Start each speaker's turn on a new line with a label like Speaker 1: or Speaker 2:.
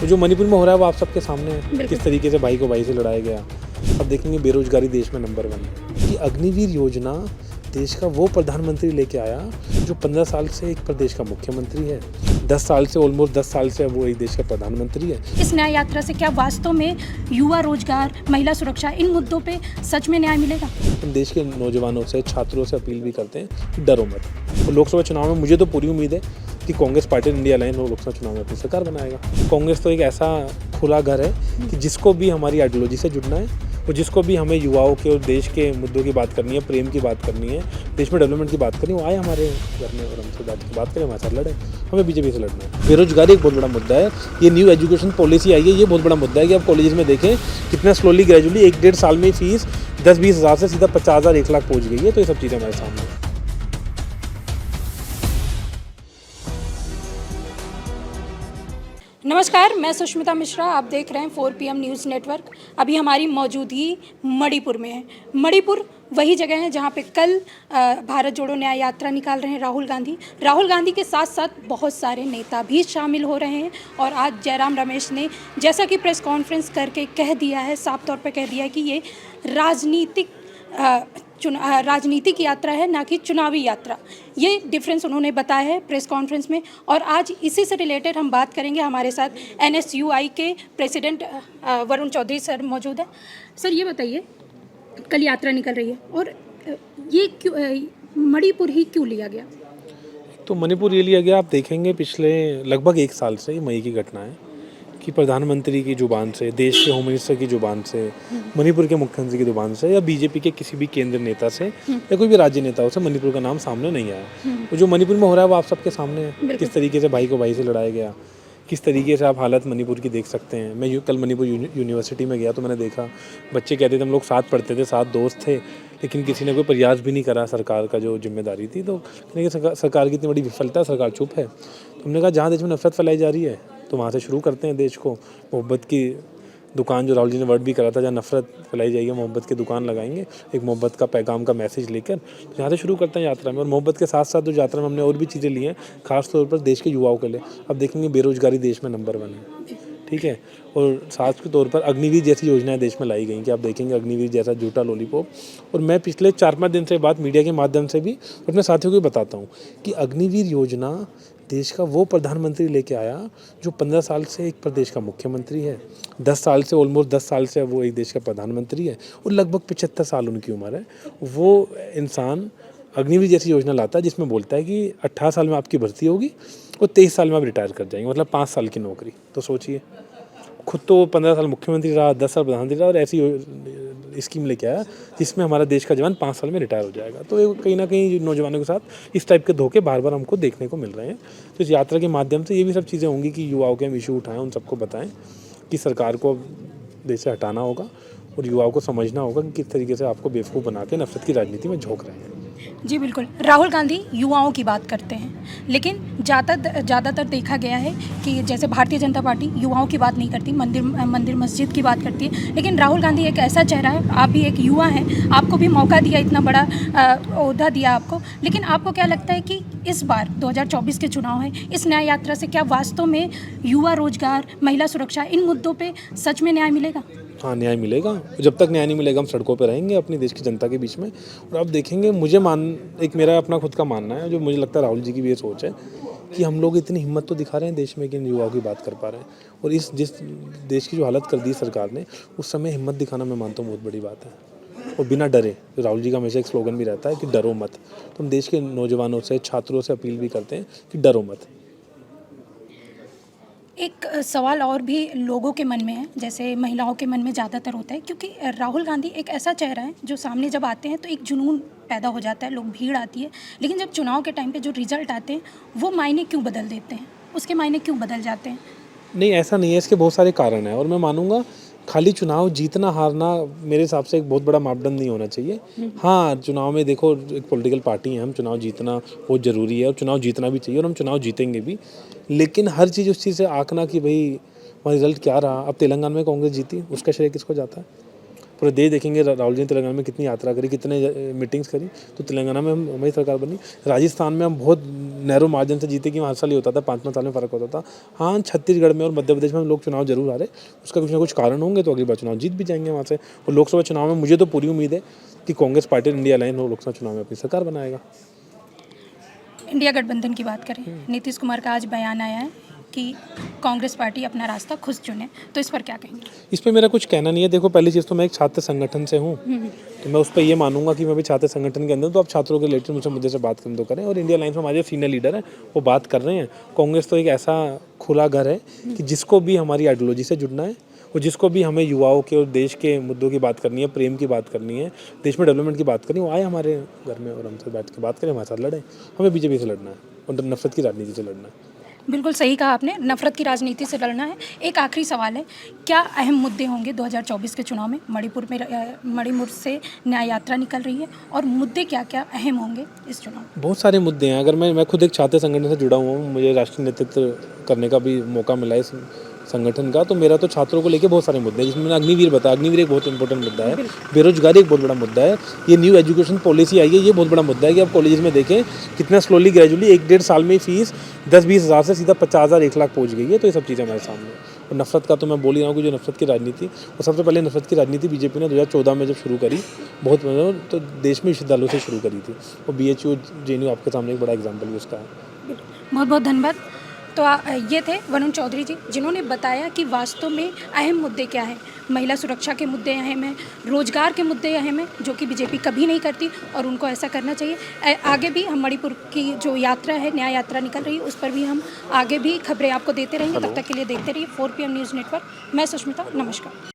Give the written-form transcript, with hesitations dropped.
Speaker 1: तो जो मणिपुर में हो रहा है वो आप सबके सामने है, किस तरीके से भाई को भाई से लड़ाया गया। अब देखेंगे बेरोजगारी देश में नंबर 1 है कि अग्निवीर योजना देश का वो प्रधानमंत्री लेके आया जो 15 साल से एक प्रदेश का मुख्यमंत्री है, 10 साल से ऑलमोस्ट 10 साल से वो एक देश का प्रधानमंत्री है।
Speaker 2: इस न्याय यात्रा से क्या वास्तव में युवा रोजगार, महिला सुरक्षा, इन मुद्दों पे सच में न्याय मिलेगा?
Speaker 1: हम देश के नौजवानों से, छात्रों से अपील भी करते हैं कि डरो मत। तो लोकसभा चुनाव में मुझे तो पूरी उम्मीद है कि Congress party India line Lok Sabha चुनाव में अपनी सरकार बनाएगा। कांग्रेस तो एक ऐसा खुला घर है कि जिसको भी हमारी आइडियोलॉजी से जुड़ना है और जिसको भी हमें युवाओं के और देश के मुद्दों की बात करनी है, प्रेम की बात करनी है, देश में डेवलपमेंट की बात करनी है, वो आए हमारे घर में और हमसे बात करें, हमारे साथ लड़े। हमें बीजेपी से लड़ना है। बेरोजगारी एक बहुत बड़ा मुद्दा है। ये न्यू एजुकेशन पॉलिसी आई है, ये बहुत बड़ा मुद्दा है कि आप कॉलेज में देखें कितना स्लोली ग्रेजुअली 1-1.5 साल में फीस 10-20 हज़ार से सीधा 50,000 1 लाख पहुँच गई है। तो ये सब चीज़ें हमारे सामने हैं।
Speaker 2: नमस्कार, मैं सुष्मिता मिश्रा, आप देख रहे हैं 4 PM न्यूज़ नेटवर्क। अभी हमारी मौजूदगी मणिपुर में है। मणिपुर वही जगह है जहाँ पे कल भारत जोड़ो न्याय यात्रा निकाल रहे हैं राहुल गांधी। राहुल गांधी के साथ साथ बहुत सारे नेता भी शामिल हो रहे हैं और आज जयराम रमेश ने जैसा कि प्रेस कॉन्फ्रेंस करके कह दिया है, साफ तौर पर कह दिया है कि ये राजनीतिक यात्रा है, ना कि चुनावी यात्रा। ये डिफरेंस उन्होंने बताया है प्रेस कॉन्फ्रेंस में। और आज इसी से रिलेटेड हम बात करेंगे। हमारे साथ NSUI के प्रेसिडेंट वरुण चौधरी सर मौजूद है। सर ये बताइए, कल यात्रा निकल रही है और ये क्यों मणिपुर ही क्यों लिया गया?
Speaker 1: तो मणिपुर ये लिया गया, आप देखेंगे पिछले लगभग 1 साल से, मई की घटना है कि प्रधानमंत्री की ज़ुबान से, देश के होम मिनिस्टर की ज़ुबान से, मणिपुर के मुख्यमंत्री की ज़ुबान से या बीजेपी के किसी भी केंद्र नेता से या कोई भी राज्य नेता से मणिपुर का नाम सामने नहीं आया। तो जो मणिपुर में हो रहा है वो आप सबके सामने है, किस तरीके से भाई को भाई से लड़ाया गया, किस तरीके से आप हालत मणिपुर की देख सकते हैं। मैं कल मणिपुर यूनिवर्सिटी में गया तो मैंने देखा बच्चे कहते थे हम लोग साथ पढ़ते थे, साथ दोस्त थे, लेकिन किसी ने कोई प्रयास भी नहीं करा। सरकार का जो जिम्मेदारी थी, तो सरकार की इतनी बड़ी विफलता है, सरकार चुप है। तो हमने कहा जहाँ देश में नफरत फैलाई जा रही है तो वहाँ से शुरू करते हैं देश को। मोहब्बत की दुकान, जो राहुल जी ने वर्ड भी करा था, जहाँ नफरत फैलाई जाएगी मोहब्बत की दुकान लगाएंगे, एक मोहब्बत का पैगाम का मैसेज लेकर यहाँ से शुरू करते हैं यात्रा में। और मोहब्बत के साथ साथ जो यात्रा में हमने और भी चीज़ें ली हैं, खासतौर पर देश के युवाओं के लिए। अब देखेंगे बेरोजगारी देश में नंबर 1 है, ठीक है। और साथ के तौर पर अग्निवीर जैसी योजनाएं देश में लाई गई कि आप देखेंगे अग्निवीर जैसा झूठा लॉलीपॉप। और मैं पिछले 4-5 दिन से बात मीडिया के माध्यम से भी अपने साथियों को बताता हूँ कि अग्निवीर योजना देश का वो प्रधानमंत्री लेके आया जो 15 साल से एक प्रदेश का मुख्यमंत्री है, 10 साल से ऑलमोस्ट 10 साल से वो एक देश का प्रधानमंत्री है और लगभग 75 साल उनकी उम्र है। वो इंसान अग्निवीर जैसी योजना लाता है जिसमें बोलता है कि 18 साल में आपकी भर्ती होगी और 23 साल में आप रिटायर कर जाएंगे, मतलब 5 साल की नौकरी। तो सोचिए, खुद तो 15 साल मुख्यमंत्री रहा, 10 साल प्रधानमंत्री रहा और ऐसी स्कीम लेके आया जिसमें हमारा देश का जवान 5 साल में रिटायर हो जाएगा। तो ये कहीं ना कहीं नौजवानों के साथ इस टाइप के धोखे बार बार हमको देखने को मिल रहे हैं। तो इस यात्रा के माध्यम से ये भी सब चीज़ें होंगी कि युवाओं के हम इशू उठाएं, उन सबको बताएं कि सरकार को देश से हटाना होगा और युवाओं को समझना होगा कि किस तरीके से आपको बेवकूफ़ बना के नफरत की राजनीति में झोंक रहे हैं।
Speaker 2: जी बिल्कुल, राहुल गांधी युवाओं की बात करते हैं, लेकिन ज़्यादातर देखा गया है कि जैसे भारतीय जनता पार्टी युवाओं की बात नहीं करती, मंदिर मस्जिद की बात करती है। लेकिन राहुल गांधी एक ऐसा चेहरा है, आप भी एक युवा हैं, आपको भी मौका दिया, इतना बड़ा ओहदा दिया आपको। लेकिन आपको क्या लगता है कि इस बार 2024 के चुनाव हैं, इस न्याय यात्रा से क्या वास्तव में युवा रोजगार, महिला सुरक्षा, इन मुद्दों पर सच में न्याय मिलेगा?
Speaker 1: हाँ, न्याय मिलेगा। जब तक न्याय नहीं मिलेगा हम सड़कों पर रहेंगे अपनी देश की जनता के बीच में। और आप देखेंगे, एक मेरा अपना खुद का मानना है, जो मुझे लगता है राहुल जी की भी ये सोच है कि हम लोग इतनी हिम्मत तो दिखा रहे हैं देश में कि इन युवाओं की बात कर पा रहे हैं। और जिस देश की जो हालत कर दी सरकार ने, उस समय हिम्मत दिखाना मैं मानता हूँ बहुत बड़ी बात है। और बिना डरे, जो राहुल जी का हमेशा एक स्लोगन भी रहता है कि डरो मत। तो हम देश के नौजवानों से, छात्रों से अपील भी करते हैं कि डरो मत।
Speaker 2: एक सवाल और भी लोगों के मन में है, जैसे महिलाओं के मन में ज़्यादातर होता है, क्योंकि राहुल गांधी एक ऐसा चेहरा है जो सामने जब आते हैं तो एक जुनून पैदा हो जाता है, लोग भीड़ आती है। लेकिन जब चुनाव के टाइम पे जो रिजल्ट आते हैं वो मायने क्यों बदल देते हैं, उसके मायने क्यों बदल जाते हैं?
Speaker 1: नहीं, ऐसा नहीं है, इसके बहुत सारे कारण हैं। और मैं मानूंगा खाली चुनाव जीतना हारना मेरे हिसाब से एक बहुत बड़ा मापदंड नहीं होना चाहिए। हाँ, चुनाव में देखो, एक पॉलिटिकल पार्टी है, हम चुनाव जीतना बहुत ज़रूरी है और चुनाव जीतना भी चाहिए और हम चुनाव जीतेंगे भी। लेकिन हर चीज़ उस चीज़ से आंकना कि भाई वहाँ रिजल्ट क्या रहा। अब तेलंगाना में कांग्रेस जीती, उसका श्रेय किसको जाता है? पूरे देश देखेंगे राहुल जी ने तेलंगाना में कितनी यात्रा करी, कितने मीटिंग्स करी, तो तेलंगाना में हम हमारी सरकार बनी। राजस्थान में हम बहुत नैरो मार्जिन से जीते कि हर साल ही होता था, 5-5 साल में फ़र्क होता था। हाँ, छत्तीसगढ़ में और मध्य प्रदेश में हम लोग चुनाव जरूर आ रहे, उसका कुछ ना कुछ कारण होंगे, तो अगली बार चुनाव जीत भी जाएंगे वहाँ से। और लोकसभा चुनाव में मुझे तो पूरी उम्मीद है कि कांग्रेस पार्टी इंडिया लाइन हो लोकसभा चुनाव में अपनी सरकार बनाएगा।
Speaker 2: इंडिया गठबंधन की बात करें, नीतीश कुमार का आज बयान आया है कि कांग्रेस पार्टी अपना रास्ता खुद चुने, तो इस पर क्या कहेंगे?
Speaker 1: इस पर मेरा कुछ कहना नहीं है। देखो, पहली चीज़ तो मैं एक छात्र संगठन से हूँ, तो मैं उस पर ये मानूंगा कि मैं भी छात्र संगठन के अंदर, तो आप छात्रों के रिलेटेड मुझसे मुद्दे से बात करें तो करें। और इंडिया लाइन में हमारे सीनियर लीडर हैं, वो बात कर रहे हैं। कांग्रेस तो एक ऐसा खुला घर है कि जिसको भी हमारी आइडियोलॉजी से जुड़ना है और जिसको भी हमें युवाओं के और देश के मुद्दों की बात करनी है, प्रेम की बात करनी है, देश में डेवलपमेंट की बात करनी है, वो आए हमारे घर में और हमसे बैठ के बात करें, हमारे साथ लड़ें। हमें बीजेपी से लड़ना है और नफरत की राजनीति से लड़ना है।
Speaker 2: बिल्कुल सही कहा आपने, नफरत की राजनीति से लड़ना है। एक आखिरी सवाल है, क्या अहम मुद्दे होंगे 2024 के चुनाव में? मणिपुर से न्याय यात्रा निकल रही है, और मुद्दे क्या क्या अहम होंगे इस चुनाव में?
Speaker 1: बहुत सारे मुद्दे हैं। अगर मैं खुद एक छात्र संगठन से जुड़ा हुआ हूँ, मुझे राष्ट्रीय नेतृत्व करने का भी मौका मिला है इस संगठन का, तो मेरा तो छात्रों को लेके बहुत सारे मुद्दे हैं, जिसमें मैंने अग्निवीर बताया। अग्निवीर एक बहुत इंपॉर्टेंट मुद्दा है, बेरोजगारी एक बहुत बड़ा मुद्दा है, ये न्यू एजुकेशन पॉलिसी आई है, ये बहुत बड़ा मुद्दा है कि आप कॉलेज में देखें कितना स्लोली ग्रेजुअली 1-1.5 साल में फीस 10-20 हज़ार से सीधा 50,000-1 लाख पहुँच गई है। तो ये सब चीज़ें हमारे सामने हैं। और नफरत का तो मैं बोल ही रहा हूँ कि जो नफरत की राजनीति, और सबसे पहले नफरत की राजनीति बीजेपी ने 2014 में जब शुरू करी, बहुत तो देश में विश्वविद्यालयों से शुरू करी थी, और BHU JNU आपके सामने एक बड़ा एग्जाम्पल भी उसका है।
Speaker 2: बहुत बहुत धन्यवाद। तो ये थे वरुण चौधरी जी, जिन्होंने बताया कि वास्तव में अहम मुद्दे क्या हैं। महिला सुरक्षा के मुद्दे अहम हैं, रोजगार के मुद्दे अहम हैं, जो कि बीजेपी कभी नहीं करती और उनको ऐसा करना चाहिए। आगे भी हम मणिपुर की जो यात्रा है, न्याय यात्रा निकल रही है, उस पर भी हम आगे भी खबरें आपको देते रहेंगे। तब तक के लिए देखते रहिए 4 PM न्यूज़ नेटवर्क। मैं सुष्मिता, नमस्कार।